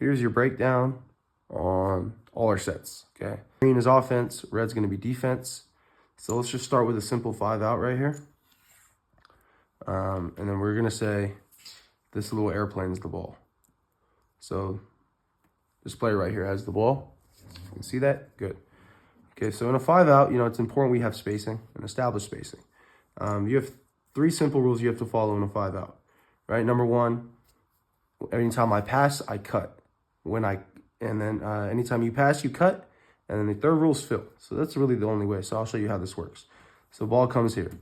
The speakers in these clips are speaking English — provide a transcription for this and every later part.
here's your breakdown on all our sets, okay? Green is offense, red's going to be defense. So let's just start with a simple 5-out right here. And then we're going to say this little airplane is the ball. So this player right here has the ball. You can see that? Good. Okay, so in a 5-out, it's important we have spacing and established spacing. You have 3 simple rules you have to follow in a 5-out, right? Number 1, anytime I pass, I cut. Anytime you pass, you cut. And then the third rule is fill. So that's really the only way. So I'll show you how this works. So the ball comes here,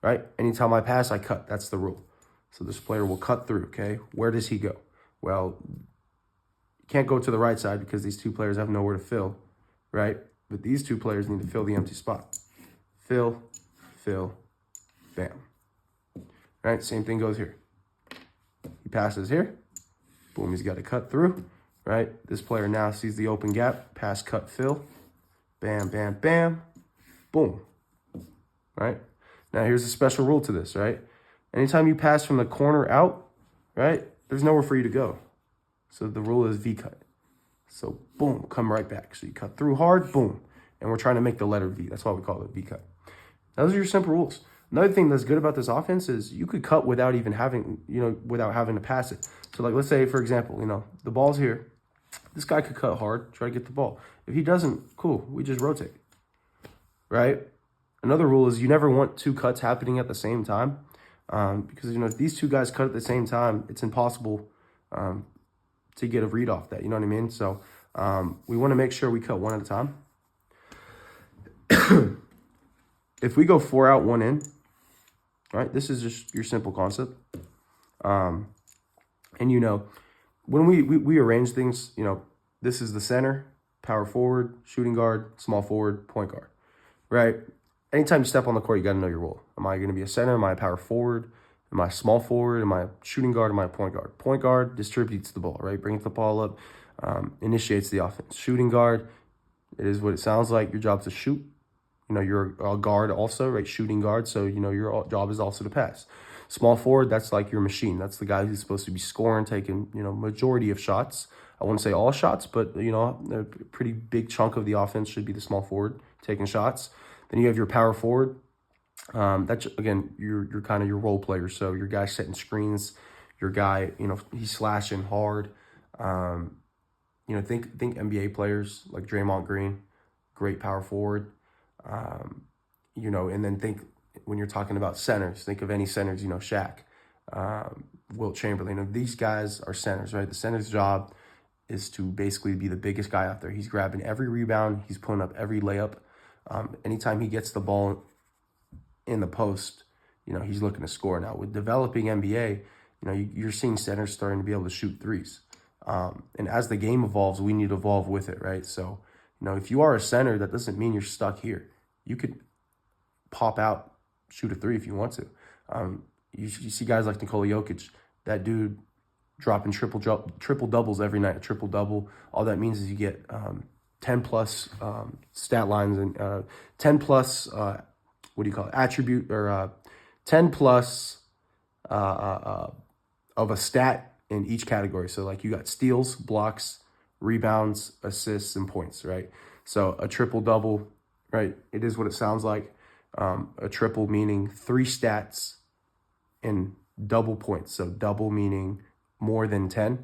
right? Anytime I pass, I cut. That's the rule. So this player will cut through, okay? Where does he go? Well, you can't go to the right side because these 2 players have nowhere to fill, right? But these 2 players need to fill the empty spot. Fill, fill, bam. Right? Same thing goes here. He passes here. Boom, he's got to cut through. Right? This player now sees the open gap. Pass, cut, fill. Bam, bam, bam. Boom. Right? Now, here's a special rule to this, right? Anytime you pass from the corner out, right, there's nowhere for you to go. So the rule is V-cut. So, boom, come right back. So you cut through hard, boom. And we're trying to make the letter V. That's why we call it V-cut. Those are your simple rules. Another thing that's good about this offense is you could cut without even having, without having to pass it. So, like, let's say, for example, the ball's here. This guy could cut hard, try to get the ball. If he doesn't, cool, we just rotate, right? Another rule is you never want 2 cuts happening at the same time because, if these 2 guys cut at the same time, it's impossible to get a read off that, you know what I mean? So we want to make sure we cut one at a time. If we go 4 out, 1 in, right, this is just your simple concept. And, when we arrange things, this is the center, power forward, shooting guard, small forward, point guard, right? Anytime you step on the court, you got to know your role. Am I going to be a center? Am I a power forward? Am I a small forward? Am I a shooting guard? Am I a point guard? Point guard distributes the ball, right? Brings the ball up, initiates the offense. Shooting guard, it is what it sounds like. Your job's to shoot. You're a guard also, right? Shooting guard. So, your job is also to pass. Small forward, that's like your machine. That's the guy who's supposed to be scoring, taking, majority of shots. I wouldn't say all shots, but, a pretty big chunk of the offense should be the small forward taking shots. Then you have your power forward. That's, again, you're kind of your role player. So your guy setting screens, your guy, he's slashing hard. Think NBA players like Draymond Green, great power forward. And then think when you're talking about centers, think of any centers, Shaq, Wilt Chamberlain. These guys are centers, right? The center's job is to basically be the biggest guy out there. He's grabbing every rebound. He's pulling up every layup. Anytime he gets the ball in the post, he's looking to score. Now, with developing NBA, you're seeing centers starting to be able to shoot threes. And as the game evolves, we need to evolve with it, right? So, if you are a center, that doesn't mean you're stuck here. You could pop out, shoot a 3 if you want to. You see guys like Nikola Jokic, that dude dropping triple doubles every night, a triple double. All that means is you get 10 plus stat lines and 10 plus attribute or 10 plus of a stat in each category. So like you got steals, blocks, rebounds, assists, and points, right? So a triple double, right? It is what it sounds like. A triple meaning 3 stats and double points. So double meaning more than 10.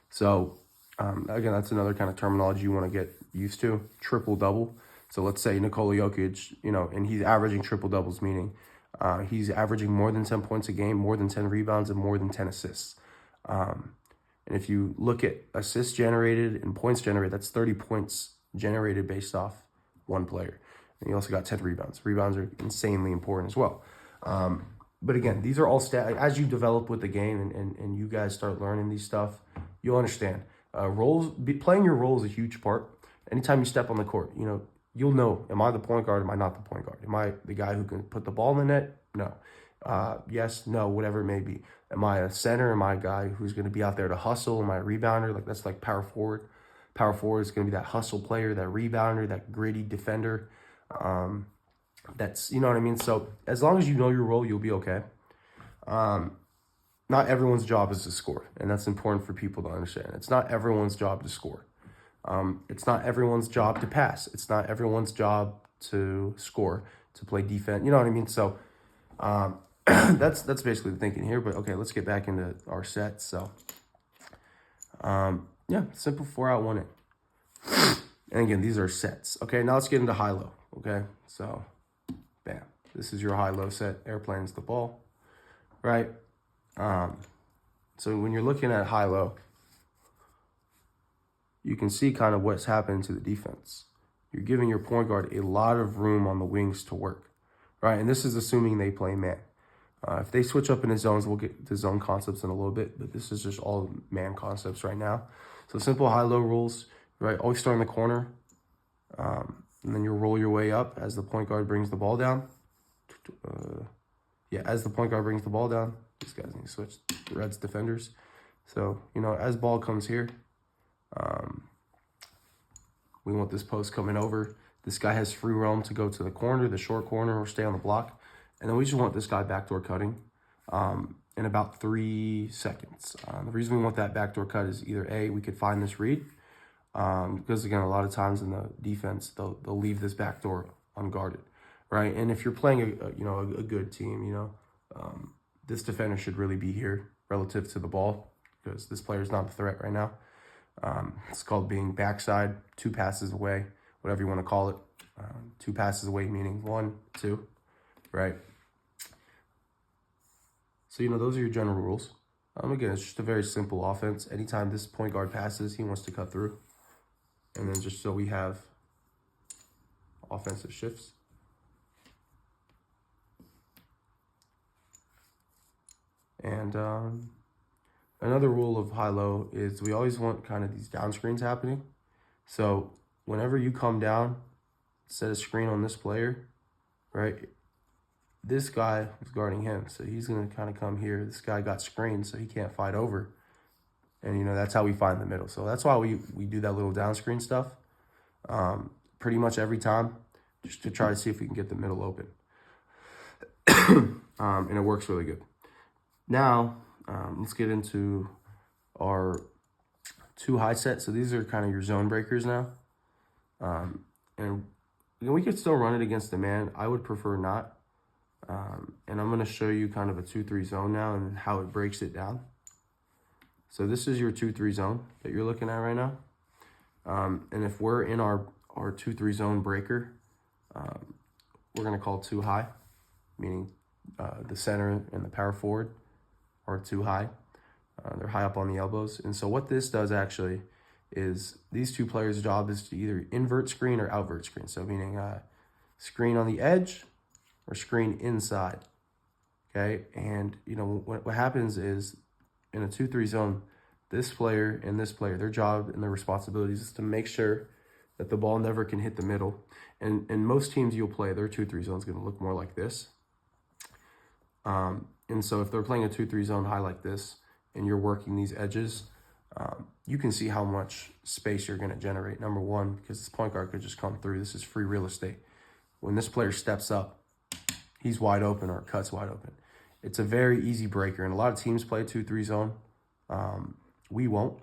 So again, that's another kind of terminology you want to get used to. Triple double. So let's say Nikola Jokic, and he's averaging triple doubles, meaning he's averaging more than 10 points a game, more than 10 rebounds, and more than 10 assists. And if you look at assists generated and points generated, that's 30 points generated based off one player. And you also got 10 rebounds. Rebounds are insanely important as well. But again, these are all stats. As you develop with the game and you guys start learning these stuff, you'll understand. Playing your role is a huge part. Anytime you step on the court, you'll know, am I the point guard? Am I not the point guard? Am I the guy who can put the ball in the net? No. Yes, no, whatever it may be. Am I a center? Am I a guy who's going to be out there to hustle? Am I a rebounder? That's like power forward. Power forward is going to be that hustle player, that rebounder, that gritty defender. That's, you know what I mean? So as long as you know your role, you'll be okay. not everyone's job is to score, and that's important for people to understand. It's not everyone's job to score. It's not everyone's job to pass. It's not everyone's job to score, to play defense. You know what I mean? So that's basically the thinking here. But okay, let's get back into our sets. So yeah, simple 4-out 1-in. And again, these are sets. Okay, now let's get into high-low. Okay, so bam, this is your high-low set. Airplane's the ball, right? So when you're looking at high-low, you can see kind of what's happening to the defense. You're giving your point guard a lot of room on the wings to work, right? And this is assuming they play man. If they switch up into zones, we'll get to zone concepts in a little bit, but this is just all man concepts right now. So simple high-low rules, right? Always start in the corner, and then you roll your way up as the point guard brings the ball down. As the point guard brings the ball down, these guys need to switch. The Reds defenders. So, you know, as ball comes here, we want this post coming over. This guy has free roam to go to the corner, the short corner, or stay on the block. And then we just want this guy backdoor cutting in about 3 seconds. The reason we want that backdoor cut is either A, we could find this read, because again, a lot of times in the defense, they'll leave this backdoor unguarded, right? And if you're playing a good team, this defender should really be here relative to the ball, because this player is not a threat right now. It's called being backside, 2 passes away, whatever you want to call it. 2 passes away meaning 1, 2, right? So, those are your general rules. Again, it's just a very simple offense. Anytime this point guard passes, he wants to cut through. And then just so we have offensive shifts. And another rule of high-low is we always want kind of these down screens happening. So whenever you come down, set a screen on this player, right? This guy is guarding him, so he's going to kind of come here. This guy got screened, so he can't fight over. And, that's how we find the middle. So that's why we do that little down screen stuff pretty much every time, just to try to see if we can get the middle open. And it works really good. Now, let's get into our 2 high sets. So these are kind of your zone breakers now. And we could still run it against the man. I would prefer not. And I'm going to show you kind of a 2-3 zone now and how it breaks it down. So this is your 2-3 zone that you're looking at right now. And if we're in our 2-3 zone breaker, we're going to call 2 high, meaning the center and the power forward are 2 high. They're high up on the elbows. And so what this does actually is these 2 players' job is to either invert screen or outvert screen. So meaning screen on the edge or screen inside, okay? And, what happens is in a 2-3 zone, this player and this player, their job and their responsibilities is to make sure that the ball never can hit the middle. And most teams you'll play, their 2-3 zone is going to look more like this. And so if they're playing a 2-3 zone high like this and you're working these edges, you can see how much space you're going to generate. Number one, because this point guard could just come through. This is free real estate. When this player steps up, he's wide open or cuts wide open. It's a very easy breaker, and a lot of teams play 2-3 zone. We won't,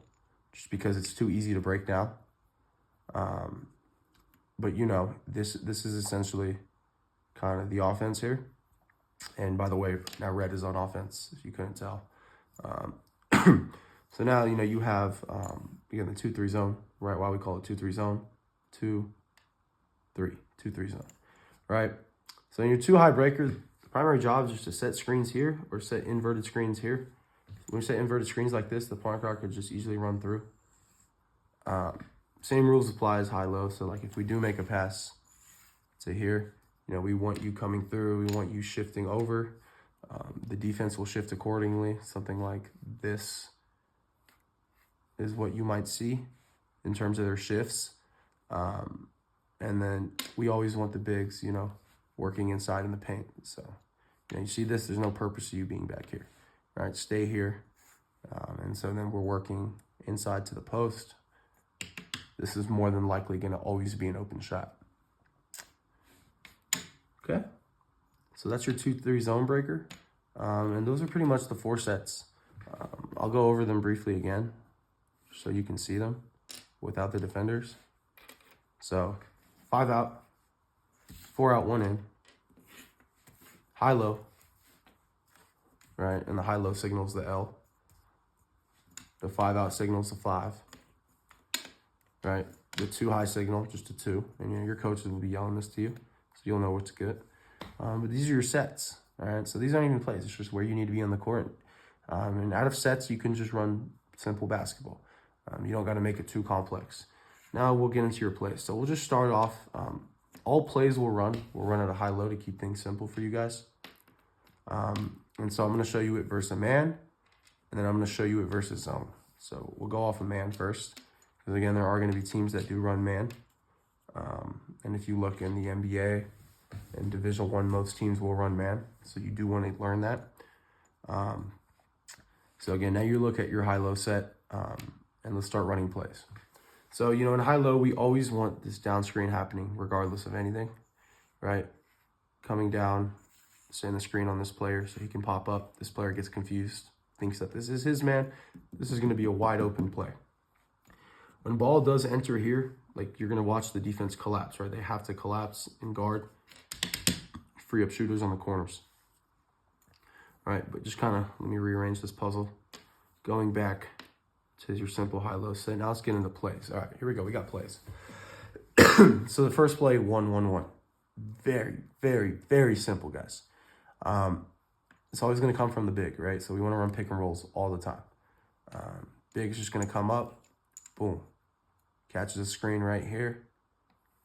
just because it's too easy to break down. But this is essentially kind of the offense here. And by the way, now red is on offense, if you couldn't tell. So now, you have, again, the 2-3 zone, right? Why we call it 2-3 zone, 2-3 zone, right? So in your 2 high breakers, the primary job is just to set screens here or set inverted screens here. When you set inverted screens like this, the point guard could just easily run through. Same rules apply as high-low. So like if we do make a pass to here, we want you coming through. We want you shifting over. The defense will shift accordingly. Something like this is what you might see in terms of their shifts. And then we always want the bigs, working inside in the paint. So, you see this, there's no purpose to you being back here, right? Stay here. And so then we're working inside to the post. This is more than likely going to always be an open shot. Okay. So that's your 2-3 zone breaker. And those are pretty much the 4 sets. I'll go over them briefly again so you can see them without the defenders. So 5 out, 4 out, 1 in, high-low, right? And the high-low signals the L. The 5 out signals the 5, right? The 2 high signal, just a 2. And you know, your coaches will be yelling this to you, so you'll know what's good. But these are your sets, all right? So these aren't even plays. It's just where you need to be on the court. And out of sets, you can just run simple basketball. You don't got to make it too complex. Now we'll get into your plays. So we'll just start off. All plays we'll run at a high-low to keep things simple for you guys. And so I'm going to show you it versus a man, and then I'm going to show you it versus zone. So we'll go off a man first, because again, there are going to be teams that do run man. And if you look in the NBA and Division I, most teams will run man. So you do want to learn that. So again, now you look at your high-low set, and let's start running plays. So, you know, in high-low, we always want this down screen happening regardless of anything, right? Coming down, setting the screen on this player so he can pop up. This player gets confused, thinks that this is his man. This is going to be a wide open play. When ball does enter here, like you're going to watch the defense collapse, right? They have to collapse and guard, free up shooters on the corners. All right, but just kind of let me rearrange this puzzle. Going back to your simple high-low set. Now let's get into plays. All right, here we go. We got plays. So the first play, 1-1-1. Very, very, very simple, guys. It's always going to come from the big, right? So we want to run pick and rolls all the time. Big is just going to come up, boom. Catches the screen right here.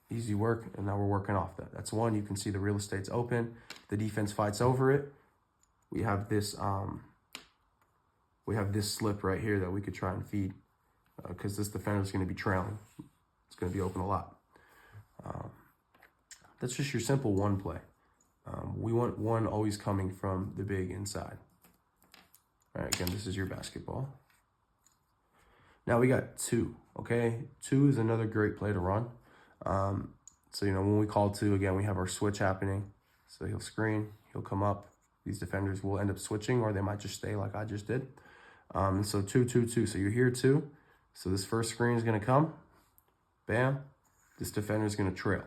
Easy work, and now we're working off that. That's one. You can see the real estate's open. The defense fights over it. We have this slip right here that we could try and feed because this defender is going to be trailing. It's going to be open a lot. That's just your simple one play. We want one always coming from the big inside. All right, again, this is your basketball. Now we got 2, okay? 2 is another great play to run. So, you know, when we call 2, again, we have our switch happening. So he'll screen, he'll come up. These defenders will end up switching, or they might just stay like I just did. So 2, 2, 2. So you're here 2. So this first screen is going to come. Bam. This defender is going to trail.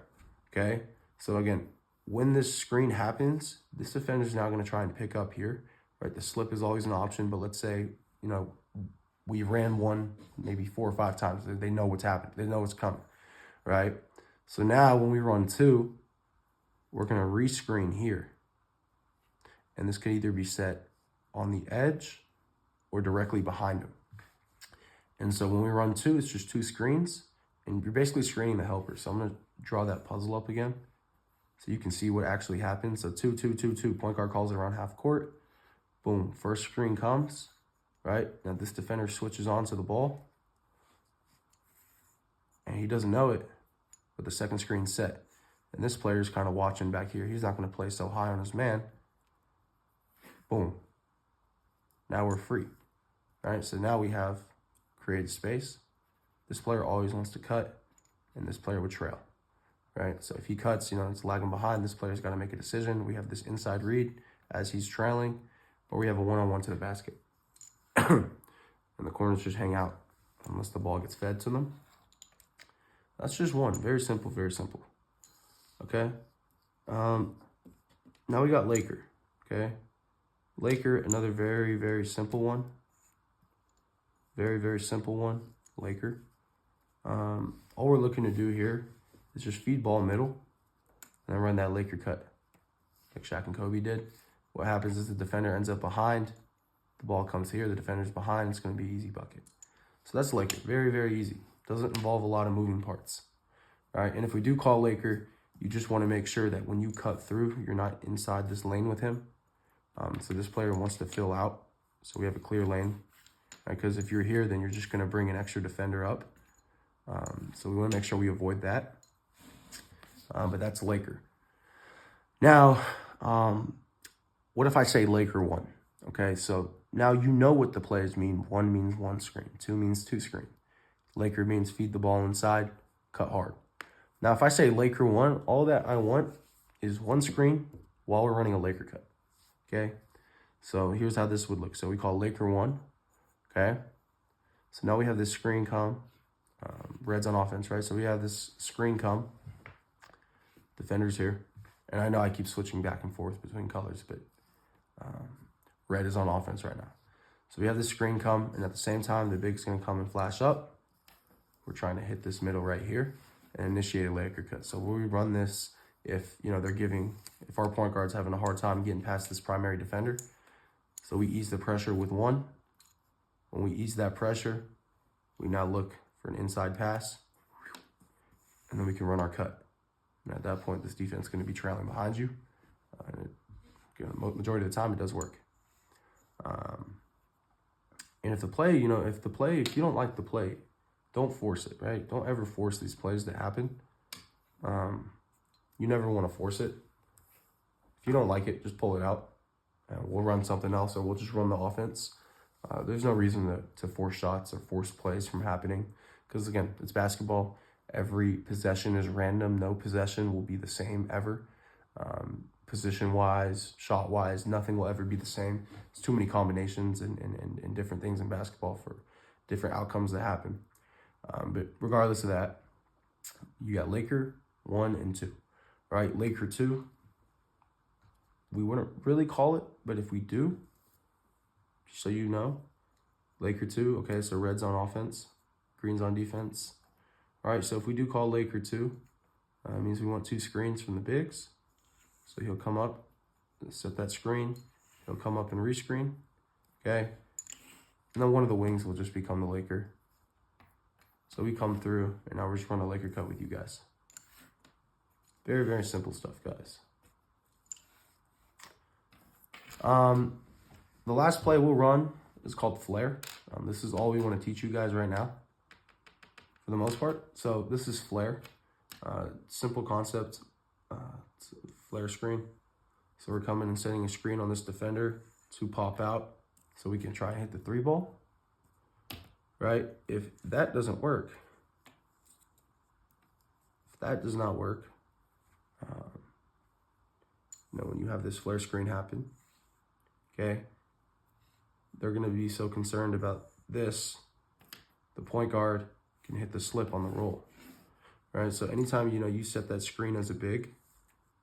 Okay. So again, when this screen happens, this defender is now going to try and pick up here. Right. The slip is always an option, but let's say, you know, we ran one maybe 4 or 5 times. They know what's happening. They know what's coming. Right. So now when we run 2, we're going to rescreen here. And this could either be set on the edge or directly behind him. And so when we run 2, it's just 2 screens, and you're basically screening the helper. So I'm going to draw that puzzle up again so you can see what actually happens. So 2, 2, 2, 2. Point guard calls it around half court. Boom. First screen comes, right? Now this defender switches on to the ball, and he doesn't know it, but the second screen's set. And this player's kind of watching back here. He's not going to play so high on his man. Boom. Now we're free. All right, so now we have created space. This player always wants to cut, and this player would trail. Right, so if he cuts, you know, it's lagging behind. This player's got to make a decision. We have this inside read as he's trailing, or we have a one-on-one to the basket. And the corners just hang out unless the ball gets fed to them. That's just one. Very simple, very simple. Okay. Now we got Laker. Okay. Laker, another very, very simple one. Very, very simple one. Laker. All we're looking to do here is just feed ball middle and then run that Laker cut like Shaq and Kobe did. What happens is the defender ends up behind. The ball comes here. The defender's behind. It's going to be easy bucket. So that's Laker. Very, very easy. Doesn't involve a lot of moving parts. All right, and if we do call Laker, you just want to make sure that when you cut through, you're not inside this lane with him. So this player wants to fill out, so we have a clear lane. Right? Because if you're here, then you're just going to bring an extra defender up. So we want to make sure we avoid that. But that's Laker. Now, what if I say Laker 1? Okay, so now you know what the plays mean. 1 means 1 screen. 2 means 2 screen. Laker means feed the ball inside, cut hard. Now, if I say Laker 1, all that I want is 1 screen while we're running a Laker cut. Okay, So here's how this would look. So we call Laker 1, okay? So now we have this screen come. Red's on offense, right? So we have this screen come. Defenders here. And I know I keep switching back and forth between colors, but red is on offense right now. So we have this screen come, and at the same time, the big's going to come and flash up. We're trying to hit this middle right here and initiate a Laker cut. So when we run this, if if our point guard's having a hard time getting past this primary defender, so we ease the pressure with 1. When we ease that pressure, we now look for an inside pass, and then we can run our cut. And at that point, this defense is going to be trailing behind you. Majority of the time, it does work. And if you don't like the play, don't force it, right? Don't ever force these plays to happen. You never want to force it. If you don't like it, just pull it out. We'll run something else, or we'll just run the offense. There's no reason to force shots or force plays from happening, because again, it's basketball. Every possession is random. No possession will be the same ever. Position-wise, shot-wise, nothing will ever be the same. It's too many combinations and different things in basketball for different outcomes that happen. But regardless of that, you got Laker 1 and 2, right? Laker 2, we wouldn't really call it, but if we do, just so you know, Laker 2, okay, so red's on offense, green's on defense. All right, so if we do call Laker 2, it means we want 2 screens from the bigs. So he'll come up, set that screen, he'll come up and rescreen, okay? And then one of the wings will just become the Laker. So we come through, and now we're just running a Laker cut with you guys. Very, very simple stuff, guys. The last play we'll run is called flare. This is all we want to teach you guys right now, for the most part. So this is flare. Simple concept. It's a flare screen. So we're coming and setting a screen on this defender to pop out so we can try and hit the 3 ball. Right? If that doesn't work, if that does not work, when you have this flare screen happen, okay, they're going to be so concerned about this, the point guard can hit the slip on the roll. Right? So anytime, you set that screen as a big,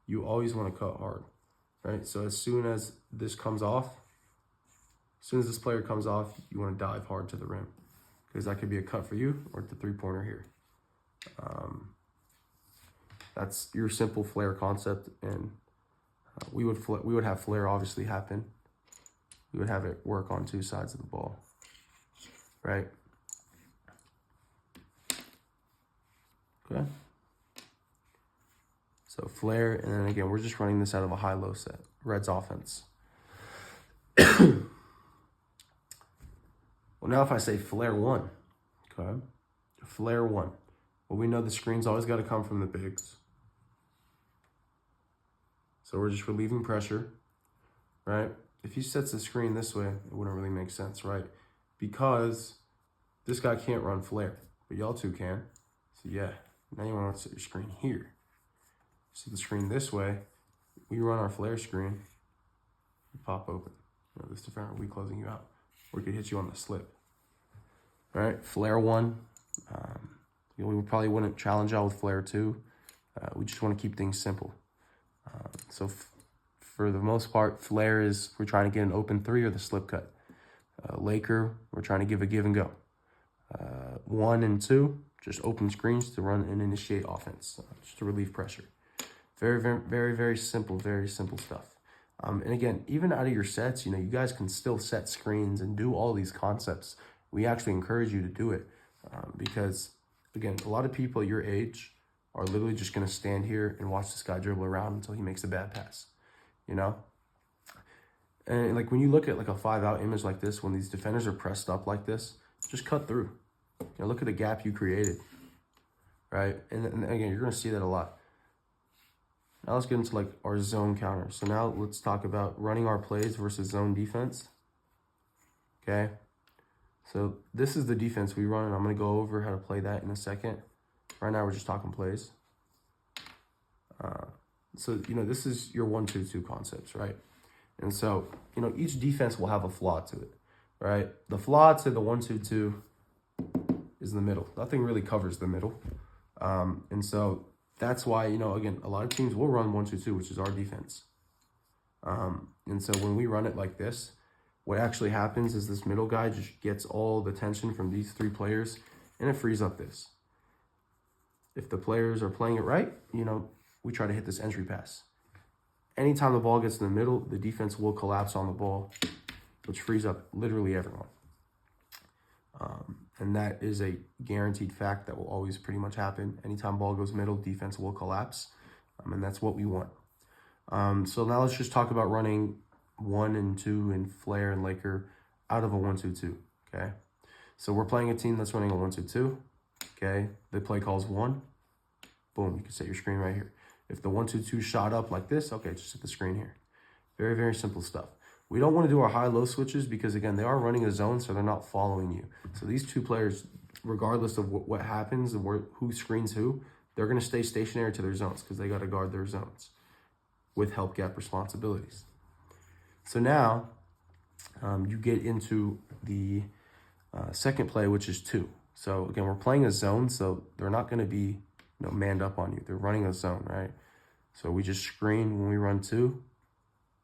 you always want to cut hard, right? So as soon as this comes off, as soon as this player comes off, you want to dive hard to the rim, because that could be a cut for you or the 3-pointer here. That's your simple flare concept, and we would have flare obviously happen. We would have it work on 2 sides of the ball, right? Okay. So flare, and then again, we're just running this out of a high-low set. Red's offense. Well, now if I say flare 1, okay, flare 1. Well, we know the screen's always got to come from the bigs. So we're just relieving pressure, right? If he sets the screen this way, it wouldn't really make sense, right? Because this guy can't run flare, but y'all 2 can. So yeah, now you want to set your screen here. Set the screen this way, we run our flare screen, pop open. This defender will be closing you out, or it could hit you on the slip. All right, flare 1. We probably wouldn't challenge y'all with flare 2. We just want to keep things simple. So for the most part, flare is we're trying to get an open 3 or the slip cut. Laker, we're trying to give a give and go. 1 and 2, just open screens to run and initiate offense, just to relieve pressure. Very, very, very, very simple stuff. And again, even out of your sets, you guys can still set screens and do all these concepts. We actually encourage you to do it because, again, a lot of people your age are literally just going to stand here and watch this guy dribble around until he makes a bad pass, And like when you look at like a 5-out image like this, when these defenders are pressed up like this, just cut through. Look at the gap you created, right? And again, you're going to see that a lot. Now let's get into like our zone counter. So now let's talk about running our plays versus zone defense. Okay. So this is the defense we run, and I'm going to go over how to play that in a second. Right now we're just talking plays. So, this is your 1-2-2 concepts, right? And so, you know, each defense will have a flaw to it, right? The flaw to the 1-2-2 is the middle. Nothing really covers the middle. And so that's why, you know, again, a lot of teams will run 1-2-2, which is our defense. And so when we run it like this, what actually happens is this middle guy just gets all the tension from these three players, and it frees up this. If the players are playing it right, you know, we try to hit this entry pass. Anytime the ball gets in the middle, the defense will collapse on the ball, which frees up literally everyone. And that is a guaranteed fact that will always pretty much happen. Anytime ball goes middle, defense will collapse, and that's what we want. So now let's just talk about running 1 and 2 and flare and Laker out of a 1-2-2, okay? So we're playing a team that's running a 1-2-2, okay? The play calls 1. Boom, you can set your screen right here. If the 1-2-2 shot up like this, okay, just set the screen here. Very, very simple stuff. We don't want to do our high-low switches because, again, they are running a zone, so they're not following you. So these two players, regardless of what happens and who screens who, they're going to stay stationary to their zones because they got to guard their zones with help gap responsibilities. So now you get into the second play, which is 2. So, again, we're playing a zone, so they're not going to be, you know, manned up on you. They're running a zone, right? So we just screen when we run 2.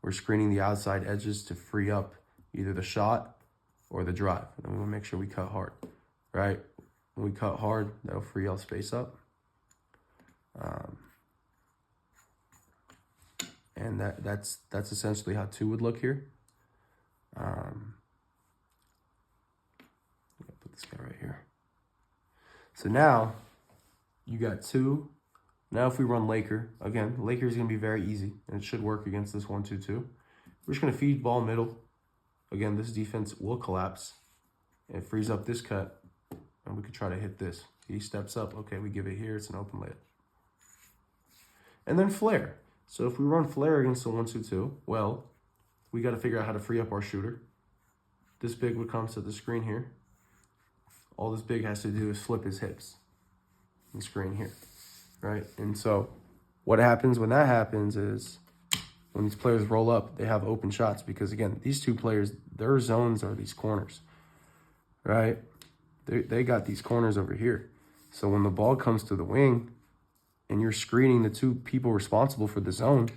We're screening the outside edges to free up either the shot or the drive. And we want to make sure we cut hard, right? When we cut hard, that'll free all space up. And that's essentially how 2 would look here. Put this guy right here. So now you got 2. Now if we run Laker, again, Laker is going to be very easy, and it should work against this 1-2-2. We're just going to feed ball middle. Again, this defense will collapse. It frees up this cut, and we could try to hit this. He steps up. Okay, we give it here. It's an open layup. And then flare. So if we run flare against the 1-2-2, well, we got to figure out how to free up our shooter. This big would come to the screen here. All this big has to do is flip his hips and screen here. Right? And so what happens when that happens is when these players roll up, they have open shots because, again, these two players, their zones are these corners, right? They got these corners over here. So when the ball comes to the wing and you're screening the two people responsible for the zone,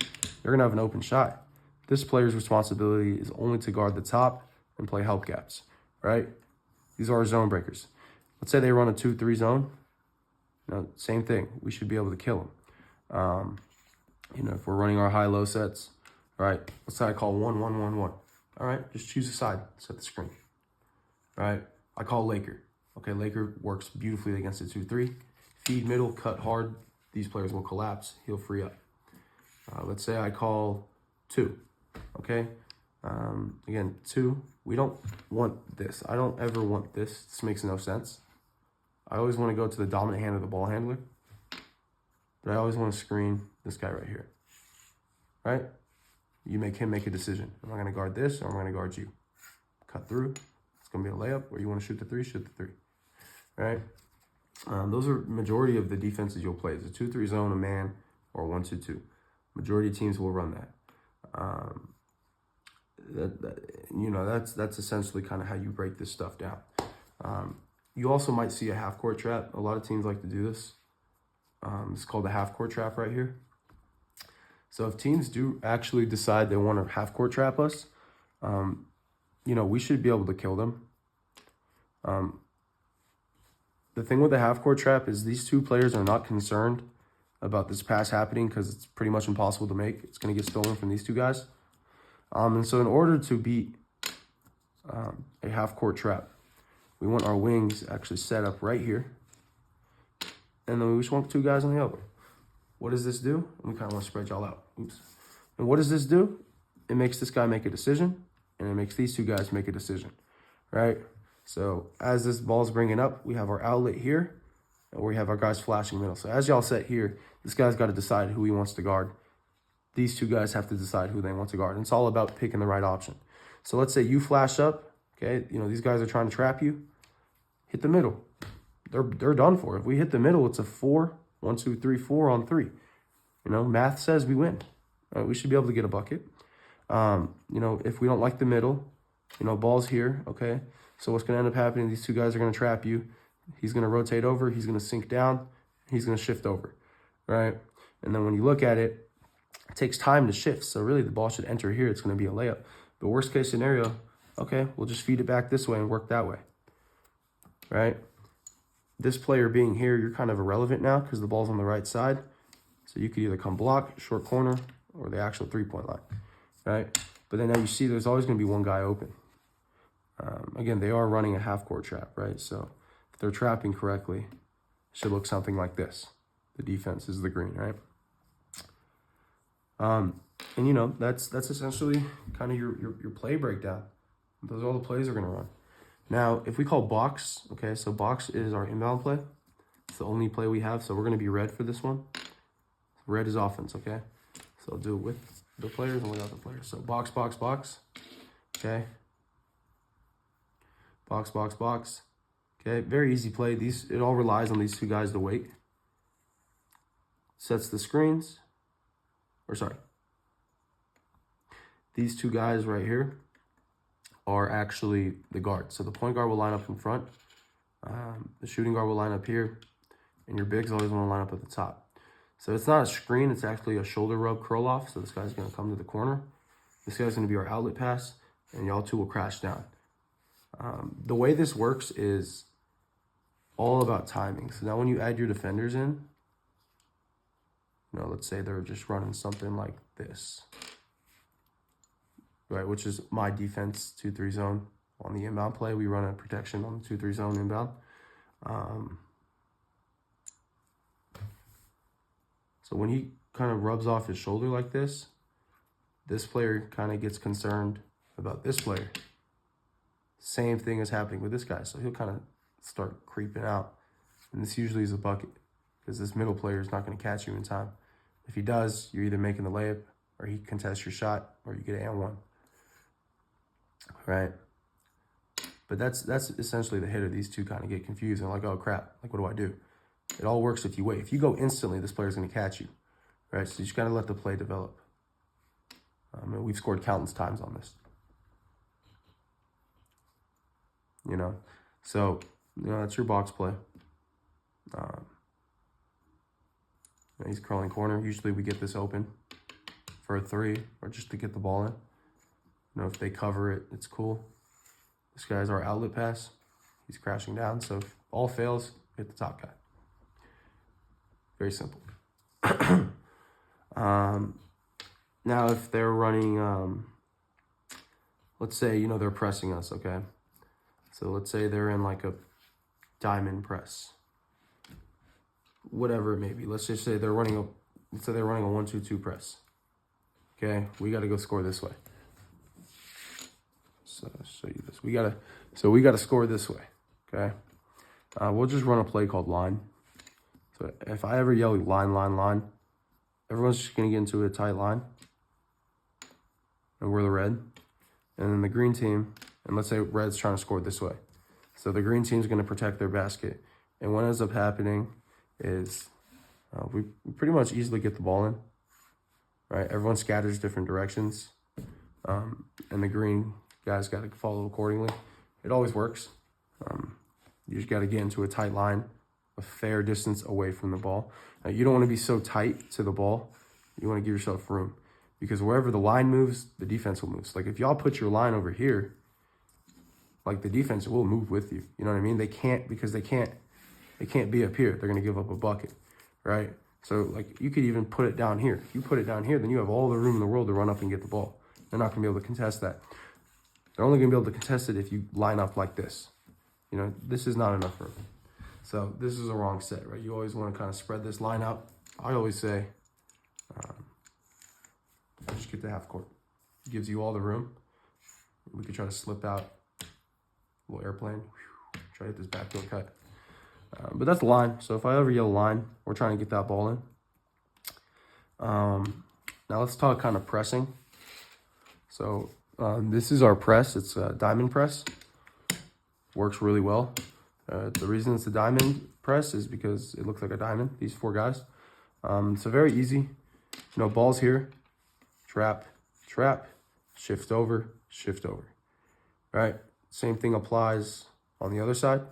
they're going to have an open shot. This player's responsibility is only to guard the top and play help gaps, right? These are our zone breakers. Let's say they run a 2-3 zone. Now, same thing. We should be able to kill them. You know, if we're running our high-low sets, all right, let's say I call 1-1-1-1. All right, just choose a side, set the screen. All right, I call Laker. Okay, Laker works beautifully against a 2-3. Feed middle, cut hard. These players will collapse. He'll free up. Let's say I call 2. Okay, again, 2. We don't want this. I don't ever want this. This makes no sense. I always want to go to the dominant hand of the ball handler, but I always want to screen this guy right here, right? You make him make a decision. Am I going to guard this or am I going to guard you? Cut through. It's going to be a layup. Where you want to shoot the 3, shoot the 3, right? Those are majority of the defenses you'll play. It's a 2-3 zone, a man, or 1-2-2. Majority of teams will run that. You know, that's essentially kind of how you break this stuff down. You also might see a half-court trap. A lot of teams like to do this. It's called the half-court trap right here. So if teams do actually decide they want to half-court trap us, you know, we should be able to kill them. The thing with the half-court trap is these two players are not concerned about this pass happening because it's pretty much impossible to make. It's going to get stolen from these two guys. And so in order to beat a half-court trap, we want our wings actually set up right here. And then we just want 2 guys on the elbow. What does this do? We kind of want to spread y'all out. Oops. And what does this do? It makes this guy make a decision, and it makes these 2 guys make a decision, right? So as this ball's bringing up, we have our outlet here, and we have our guys flashing middle. So as y'all set here, this guy's got to decide who he wants to guard. These 2 guys have to decide who they want to guard. And it's all about picking the right option. So let's say you flash up, okay? You know, these guys are trying to trap you. Hit the middle. They're done for. If we hit the middle, it's a 4, 1, 2, 3, 4 on 3. You know, math says we win. We should be able to get a bucket. You know, if we don't like the middle, you know, ball's here, okay? So what's going to end up happening, these two guys are going to trap you. He's going to rotate over. He's going to sink down. He's going to shift over, right? And then when you look at it, it takes time to shift. So really the ball should enter here. It's going to be a layup. The worst case scenario, okay, we'll just feed it back this way and work that way, right? This player being here, you're kind of irrelevant now because the ball's on the right side. So you could either come block, short corner, or the actual three-point line, right? But then now you see there's always going to be one guy open. Again, they are running a half-court trap, right? So if they're trapping correctly, it should look something like this. The defense is the green, right? And you know, that's essentially kind of your play breakdown. Those are all the plays we're going to run. Now, if we call box, okay, so box is our inbound play. It's the only play we have, so we're going to be red for this one. Red is offense, okay? So I'll do it with the players and without the players. So box, box, box, okay? Box, box, box, okay? Very easy play. It all relies on these two guys to wait. Sets the screens, or sorry. These two guys right here are actually the guards. So the point guard will line up in front. The shooting guard will line up here. And your bigs always want to line up at the top. So it's not a screen. It's actually a shoulder rub curl off. So this guy's going to come to the corner. This guy's going to be our outlet pass. And y'all two will crash down. The way this works is all about timing. So now when you add your defenders in, you know, let's say they're just running something like this. Right, which is my defense 2-3 zone on the inbound play. We run a protection on the 2-3 zone inbound. So when he kind of rubs off his shoulder like this player kind of gets concerned about this player. Same thing is happening with this guy. So he'll kind of start creeping out. And this usually is a bucket because this middle player is not going to catch you in time. If he does, you're either making the layup or he contests your shot or you get an and one. Right, but that's essentially the hitter. These two kind of get confused and like, oh crap, like what do I do? It all works if you wait. If you go instantly, this player's going to catch you, right? So you just got to let the play develop. And we've scored countless times on this. You know, so you know that's your box play. He's curling corner. Usually we get this open for a three or just to get the ball in. You know, if they cover it, it's cool. This guy's our outlet pass. He's crashing down. So if all fails, hit the top guy. Very simple. Now, if they're running, let's say, you know, they're pressing us, okay? So let's say they're in like a diamond press. Whatever it may be. Let's just say they're running a 1-2-2 press. Okay, we got to go score this way. So I'll show you this. We gotta score this way. Okay. We'll just run a play called line. So if I ever yell line, line, line, everyone's just gonna get into a tight line. And we're the red. And then the green team, and let's say red's trying to score this way. So the green team's gonna protect their basket. And what ends up happening is we pretty much easily get the ball in. Right? Everyone scatters different directions. And the green guys got to follow accordingly. It always works. You just got to get into a tight line, a fair distance away from the ball. You don't want to be so tight to the ball. You want to give yourself room because wherever the line moves, the defense will move. So like if y'all put your line over here, like the defense will move with you. You know what I mean? They can't because they can't be up here. They're going to give up a bucket, right? So like you could even put it down here. If you put it down here, then you have all the room in the world to run up and get the ball. They're not going to be able to contest that. They're only going to be able to contest it if you line up like this. You know, this is not enough room. So this is a wrong set, right? You always want to kind of spread this line out. I always say, just get to half court. It gives you all the room. We could try to slip out a little airplane. Try to hit this backdoor cut. But that's the line. So if I ever yell line, we're trying to get that ball in. Now let's talk kind of pressing. So this is our press. It's a diamond press. Works really well. The reason it's a diamond press is because it looks like a diamond, these four guys. So very easy. You know, ball's here. Trap, trap, shift over, shift over. Right? Same thing applies on the other side.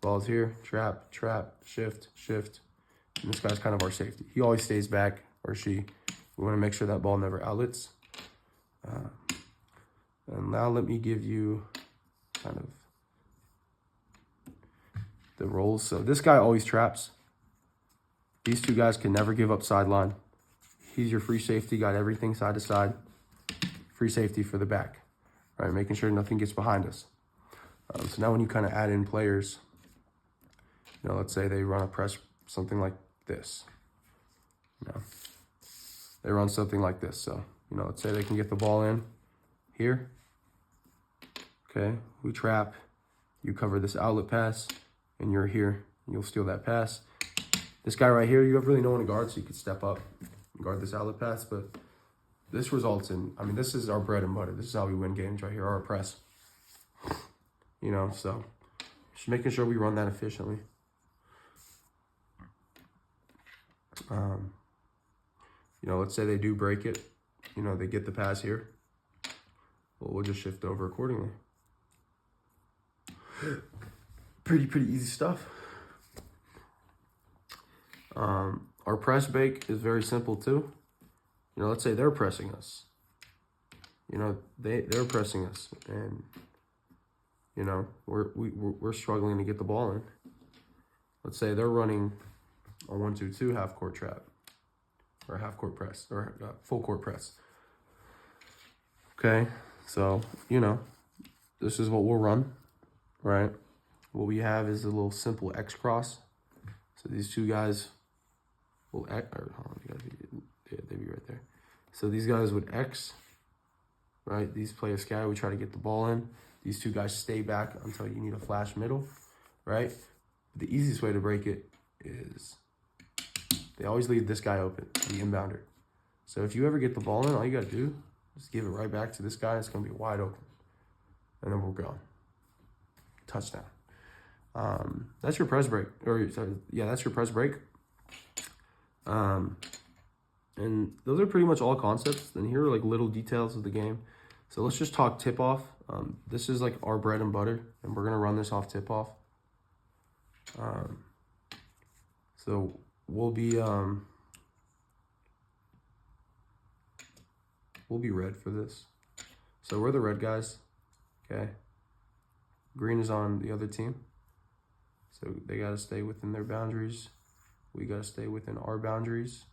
Ball's here, trap, trap, shift, shift. And this guy's kind of our safety. He always stays back, or she. We want to make sure that ball never outlets. And now let me give you kind of the roles. So this guy always traps. These two guys can never give up sideline. He's your free safety, got everything side to side. Free safety for the back, right? Making sure nothing gets behind us. So now when you kind of add in players, you know, let's say they run a press, something like this. You know, they run something like this. So, you know, let's say they can get the ball in here. Okay, we trap, you cover this outlet pass, and you're here. You'll steal that pass. This guy right here, you have really no one to guard, so you could step up and guard this outlet pass, but this results in, I mean, this is our bread and butter. This is how we win games right here, our press. You know, so just making sure we run that efficiently. You know, let's say they do break it. You know, they get the pass here. Well, we'll just shift over accordingly. Pretty easy stuff. Our press break is very simple too. You know, let's say they're pressing us. You know, they're pressing us, and you know we're struggling to get the ball in. Let's say they're running a 1-2-2 half court trap, or half court press, or full court press. Okay, so you know this is what we'll run, right? What we have is a little simple X cross. So these two guys will X, or hold on, they'd be right there. So these guys would X, right? These play a scatter. We try to get the ball in. These two guys stay back until you need a flash middle, right? The easiest way to break it is they always leave this guy open, the inbounder. So if you ever get the ball in, all you got to do is give it right back to this guy. It's going to be wide open. And then we're going. Touchdown. That's your press break. Or sorry, yeah, that's your press break. And those are pretty much all concepts. And here are like little details of the game. So let's just talk tip off. This is like our bread and butter, and we're gonna run this off tip off. So we'll be red for this. So we're the red guys. Okay. Green is on the other team. So they gotta stay within their boundaries. We gotta stay within our boundaries.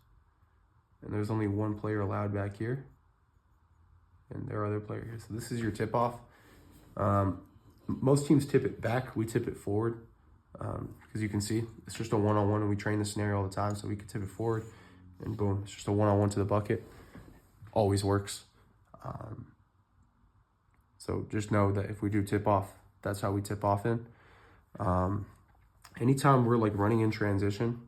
And there's only one player allowed back here. And there are other players here. So this is your tip off. Most teams tip it back. We tip it forward. Because you can see, it's just a one-on-one, and we train this scenario all the time. So we can tip it forward, and boom, it's just a one-on-one to the bucket. Always works. So just know that if we do tip off, that's how we tip off in. Anytime we're like running in transition.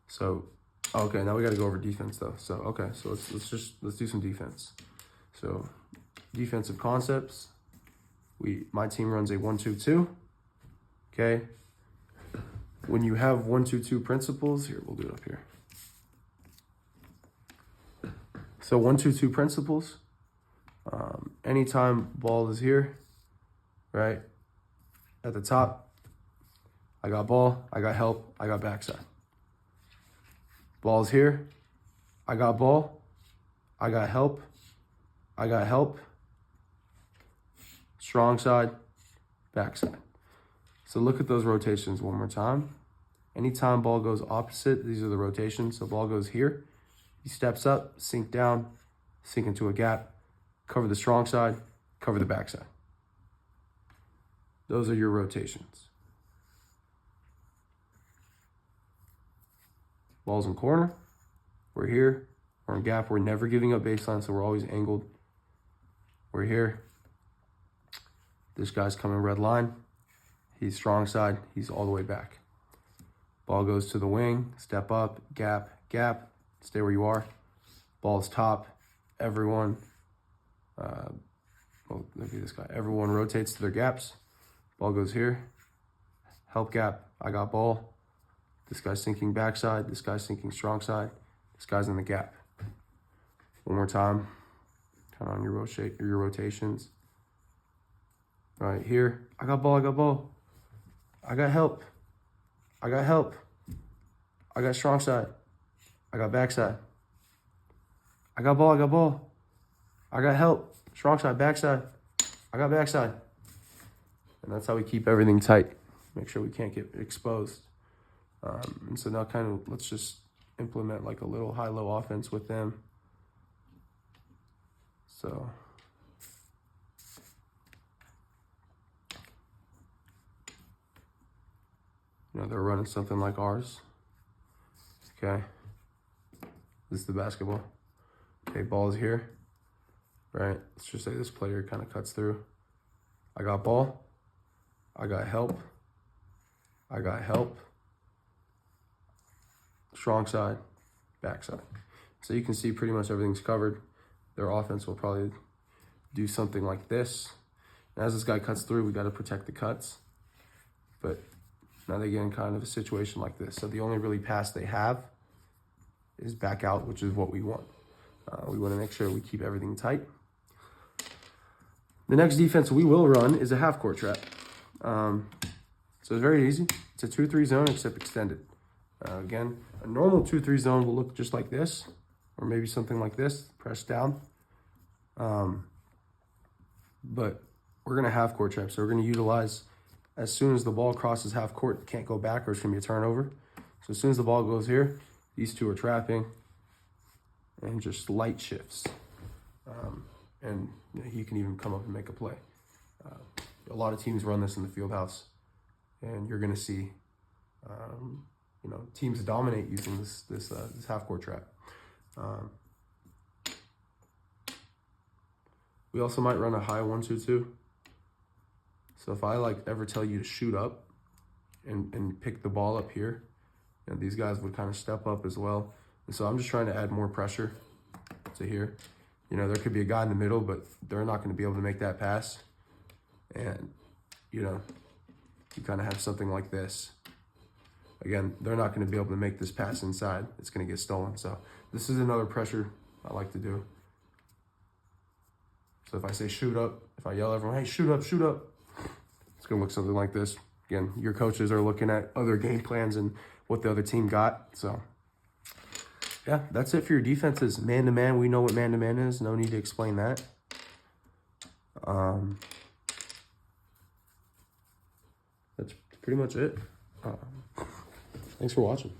So, okay, now we got to go over defense though. So, okay, so let's do some defense. So, defensive concepts. My team runs a 1-2-2. Okay. When you have 1-2-2 principles, here, we'll do it up here. So 1-2-2 principles. Anytime ball is here, right? At the top, I got ball, I got help, I got backside. Ball's here, I got ball, I got help, strong side, backside. So look at those rotations one more time. Anytime ball goes opposite, these are the rotations. So ball goes here, he steps up, sink down, sink into a gap, cover the strong side, cover the backside. Those are your rotations. Ball's in corner, we're here, we're in gap, we're never giving up baseline, so we're always angled. We're here. This guy's coming red line. He's strong side, he's all the way back. Ball goes to the wing, step up, gap, gap, stay where you are. Ball's top, everyone, look at this guy. Everyone rotates to their gaps. Ball goes here, help gap, I got ball. This guy's sinking backside, this guy's sinking strong side, this guy's in the gap. One more time. Count on your rotations. All right, here. I got ball, I got ball. I got help. I got help. I got strong side. I got backside. I got ball, I got ball. I got help. Strong side, backside. I got backside. And that's how we keep everything tight. Make sure we can't get exposed. And so now kind of let's just implement like a little high-low offense with them. So they're running something like ours. Okay. This is the basketball. Okay, ball is here. Right? Let's just say this player kind of cuts through. I got ball. I got help. I got help. Strong side, backside. So you can see pretty much everything's covered. Their offense will probably do something like this. And as this guy cuts through, we got to protect the cuts. But now they get in kind of a situation like this. So the only really pass they have is back out, which is what we want. We want to make sure we keep everything tight. The next defense we will run is a half-court trap. So it's very easy. It's a 2-3 zone except extended. Again, a normal 2-3 zone will look just like this, or maybe something like this, press down. But we're going to half-court trap, so we're going to utilize, as soon as the ball crosses half-court, can't go back or it's going to be a turnover. So as soon as the ball goes here, these two are trapping and just light shifts. And he can even come up and make a play. A lot of teams run this in the field house, and you're going to see teams dominate using this half-court trap. We also might run a high 1-2-2. So if I ever tell you to shoot up and pick the ball up here, and these guys would kind of step up as well. And so I'm just trying to add more pressure to here. There could be a guy in the middle, but they're not going to be able to make that pass. And, you kind of have something like this. Again, they're not going to be able to make this pass inside. It's going to get stolen. So this is another pressure I like to do. So if I say shoot up, if I yell at everyone, hey, shoot up, it's going to look something like this. Again, your coaches are looking at other game plans and what the other team got. So, yeah, that's it for your defenses. Man-to-man, we know what man-to-man is. No need to explain that. That's pretty much it. Thanks for watching.